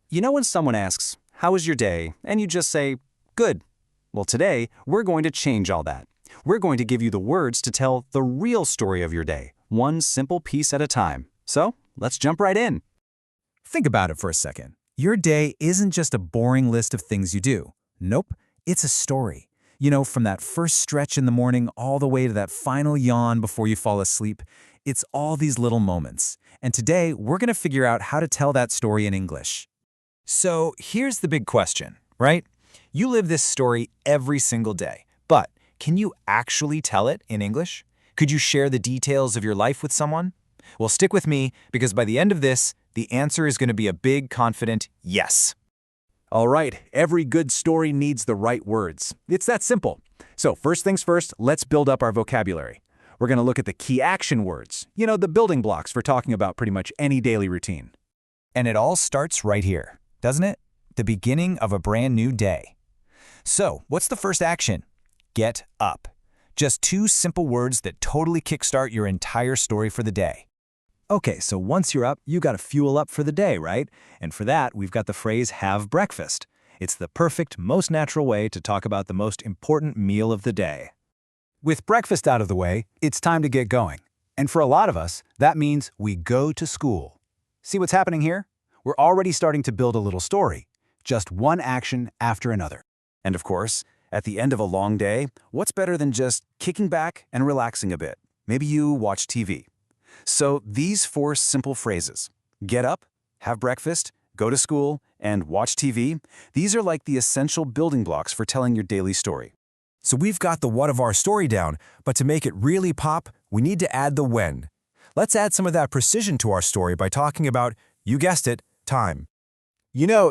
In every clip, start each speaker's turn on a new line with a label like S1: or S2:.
S1: You know when someone asks, "How was your day?" and you just say, "Good." Well, today, we're going to change all that. We're going to give you the words to tell the real story of your day, one simple piece at a time. So, let's jump right in.
S2: Think about it for a second. Your day isn't just a boring list of things you do. Nope, it's a story. From that first stretch in the morning all the way to that final yawn before you fall asleep, it's all these little moments. And today, we're going to figure out how to tell that story in English. So here's the big question, right? You live this story every single day, but can you actually tell it in English? Could you share the details of your life with someone? Well, stick with me, because by the end of this, the answer is going to be a big, confident yes.
S3: All right, every good story needs the right words. It's that simple. So first things first, let's build up our vocabulary. We're going to look at the key action words, the building blocks for talking about pretty much any daily routine.
S2: And it all starts right here, doesn't it? The beginning of a brand new day. So, what's the first action? Get up. Just two simple words that totally kickstart your entire story for the day.
S1: Okay, so once you're up, you gotta fuel up for the day, right? And for that, we've got the phrase have breakfast. It's the perfect, most natural way to talk about the most important meal of the day. With breakfast out of the way, it's time to get going. And for a lot of us, that means we go to school. See what's happening here? We're already starting to build a little story. Just one action after another. And of course, at the end of a long day, what's better than just kicking back and relaxing a bit? Maybe you watch TV. So these four simple phrases, get up, have breakfast, go to school, and watch TV, these are like the essential building blocks for telling your daily story.
S2: So we've got the what of our story down, but to make it really pop, we need to add the when. Let's add some of that precision to our story by talking about, you guessed it, time.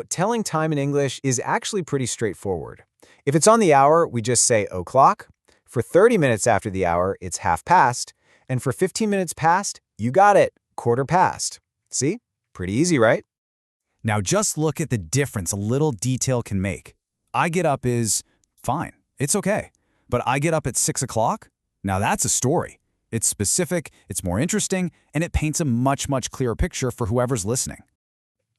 S4: Telling time in English is actually pretty straightforward. If it's on the hour, we just say o'clock. For 30 minutes after the hour, it's half past. And for 15 minutes past, you got it, quarter past. See? Pretty easy, right?
S2: Now just look at the difference a little detail can make. I get up is fine, it's okay. But I get up at 6 o'clock? Now that's a story. It's specific, it's more interesting, and it paints a much, much clearer picture for whoever's listening.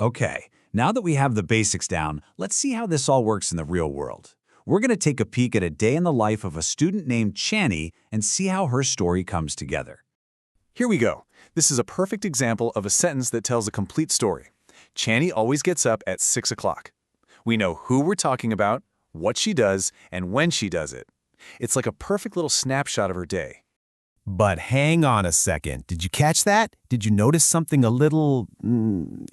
S3: Okay, now that we have the basics down, let's see how this all works in the real world. We're going to take a peek at a day in the life of a student named Chani and see how her story comes together.
S5: Here we go. This is a perfect example of a sentence that tells a complete story. Chani always gets up at 6 o'clock. We know who we're talking about, what she does, and when she does it. It's like a perfect little snapshot of her day.
S2: But hang on a second. Did you catch that? Did you notice something a little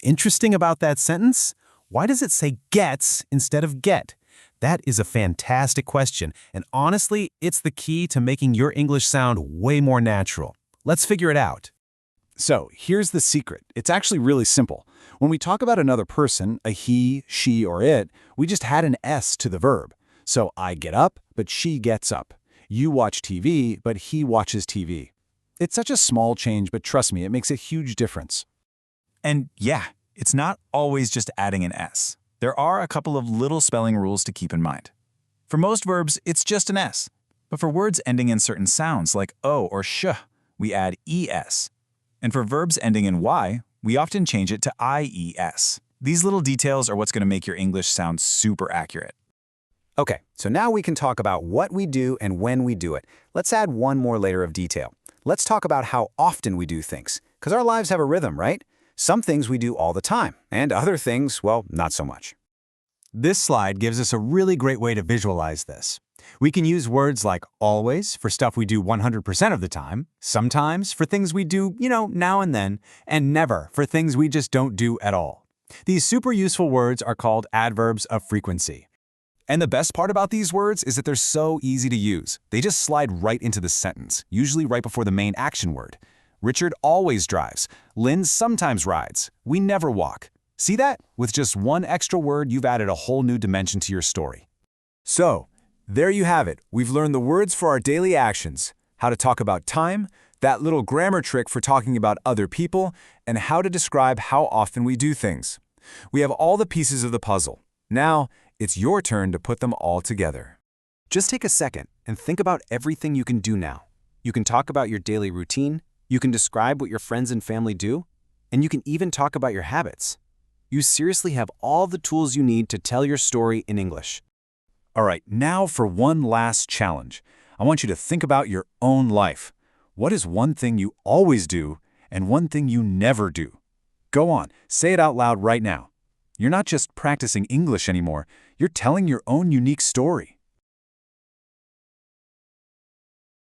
S2: interesting about that sentence? Why does it say gets instead of get? That is a fantastic question, and honestly, it's the key to making your English sound way more natural. Let's figure it out.
S3: So here's the secret. It's actually really simple. When we talk about another person, a he, she, or it, we just add an S to the verb. So I get up, but she gets up. You watch TV, but he watches TV. It's such a small change, but trust me, it makes a huge difference.
S2: And yeah, it's not always just adding an S. There are a couple of little spelling rules to keep in mind. For most verbs, it's just an S. But for words ending in certain sounds like O or sh, we add ES. And for verbs ending in Y, we often change it to IES. These little details are what's going to make your English sound super accurate.
S1: Okay, so now we can talk about what we do and when we do it. Let's add one more layer of detail. Let's talk about how often we do things, because our lives have a rhythm, right? Some things we do all the time, and other things, well, not so much.
S2: This slide gives us a really great way to visualize this. We can use words like always for stuff we do 100% of the time, sometimes for things we do, now and then, and never for things we just don't do at all. These super useful words are called adverbs of frequency. And the best part about these words is that they're so easy to use. They just slide right into the sentence, usually right before the main action word. Richard always drives. Lynn sometimes rides. We never walk. See that? With just one extra word, you've added a whole new dimension to your story. So, there you have it. We've learned the words for our daily actions, how to talk about time, that little grammar trick for talking about other people, and how to describe how often we do things. We have all the pieces of the puzzle. Now, it's your turn to put them all together.
S1: Just take a second and think about everything you can do now. You can talk about your daily routine, you can describe what your friends and family do, and you can even talk about your habits.
S2: You seriously have all the tools you need to tell your story in English.
S3: All right, now for one last challenge. I want you to think about your own life. What is one thing you always do and one thing you never do? Go on, say it out loud right now. You're not just practicing English anymore, you're telling your own unique story.